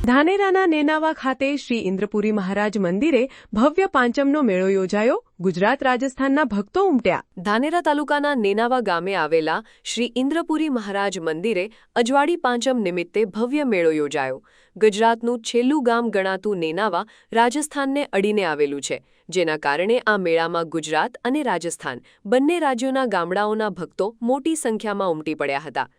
ધાનેરાના નેનાવા ખાતે શ્રી ઇન્દ્રપુરી મહારાજ મંદિરે ભવ્ય પાંચમનો મેળો યોજાયો. ગુજરાત રાજસ્થાનના ભક્તો ઉમટ્યા. ધાનેરા તાલુકાના નેનાવા ગામે આવેલા શ્રી ઇન્દ્રપુરી મહારાજ મંદિરે અજવાળી પાંચમ નિમિત્તે ભવ્ય મેળો યોજાયો. ગુજરાતનું છેલ્લું ગામ ગણાતું નેનાવા રાજસ્થાનને અડીને આવેલું છે, જેના કારણે આ મેળામાં ગુજરાત અને રાજસ્થાન બંને રાજ્યોના ગામડાઓના ભક્તો મોટી સંખ્યામાં ઉમટી પડ્યા હતા.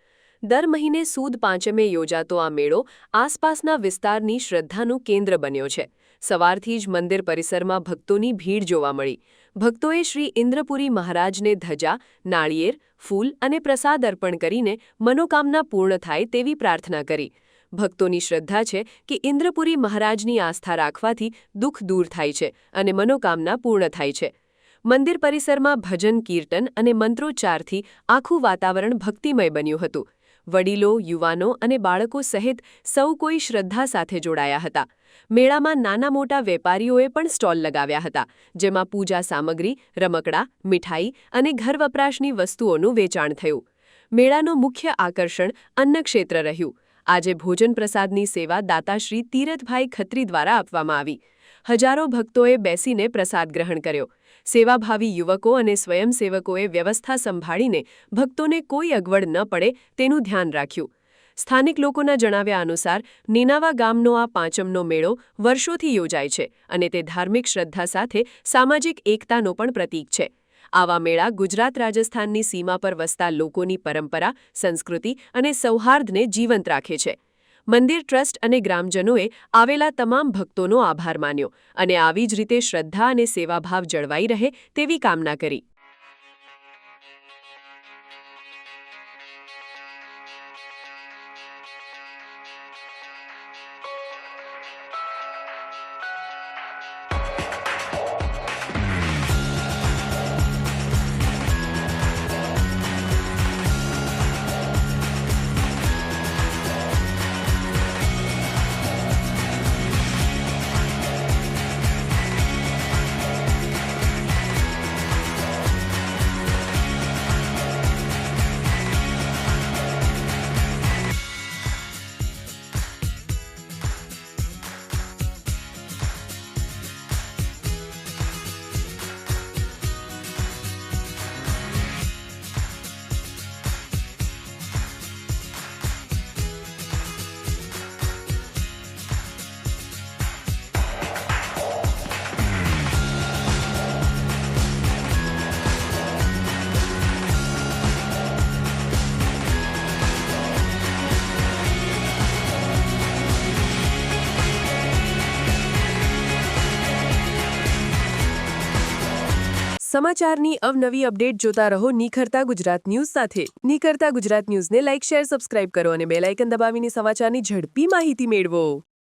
દર મહિને સુદ પાંચમે યોજાતો આ મેળો આસપાસના વિસ્તારની શ્રદ્ધાનું કેન્દ્ર બન્યો છે. સવારથી જ મંદિર પરિસરમાં ભક્તોની ભીડ જોવા મળી. ભક્તોએ શ્રી ઇન્દ્રપુરી મહારાજને ધજા, નાળિયેર, ફૂલ અને પ્રસાદ અર્પણ કરીને મનોકામના પૂર્ણ થાય તેવી પ્રાર્થના કરી. ભક્તોની શ્રદ્ધા છે કે ઇન્દ્રપુરી મહારાજની આસ્થા રાખવાથી દુઃખ દૂર થાય છે અને મનોકામના પૂર્ણ થાય છે. મંદિર પરિસરમાં ભજન, કીર્તન અને મંત્રોચ્ચારથી આખું વાતાવરણ ભક્તિમય બન્યું હતું. વડીલો, યુવાનો અને બાળકો સહિત સૌ કોઈ શ્રદ્ધા સાથે જોડાયા હતા. મેળામાં નાના મોટા વેપારીઓએ પણ સ્ટોલ લગાવ્યા હતા, જેમાં પૂજા સામગ્રી, રમકડા, મીઠાઈ અને ઘર વપરાશની વસ્તુઓનું વેચાણ થયું. મેળાનું મુખ્ય આકર્ષણ અન્નક્ષેત્ર રહ્યું. આજે ભોજન પ્રસાદની સેવા દાતાશ્રી તીરથભાઈ ખત્રી દ્વારા આપવામાં આવી. હજારો ભક્તોએ બેસીને પ્રસાદ ગ્રહણ કર્યો. સેવાભાવી યુવકો અને સ્વયંસેવકોએ વ્યવસ્થા સંભાળીને ભક્તોને કોઈ અગવડ ન પડે તેનું ધ્યાન રાખ્યું. સ્થાનિક લોકોના જણાવ્યા અનુસાર નેનાવા ગામનો આ પાંચમનો મેળો વર્ષોથી યોજાય છે અને તે ધાર્મિક શ્રદ્ધા સાથે સામાજિક એકતાનો પણ પ્રતીક છે. આવા મેળા ગુજરાત રાજસ્થાનની સીમા પર વસતા લોકોની પરંપરા, સંસ્કૃતિ અને સૌહાર્દને જીવંત રાખે છે. મંદિર ટ્રસ્ટ અને ગ્રામજનોએ આવેલા તમામ ભક્તોનો આભાર માન્યો અને આવી જ રીતે શ્રદ્ધા અને સેવાભાવ જળવાઈ રહે તેવી કામના કરી. સમાચારની અવનવી અપડેટ જોતા રહો નિખરતા ગુજરાત ન્યૂઝ સાથે. નિખરતા ગુજરાત ન્યૂઝને લાઇક, શેર, સબસ્ક્રાઇબ કરો અને બેલ આઇકન દબાવીને સમાચારની ઝડપી માહિતી મેળવો.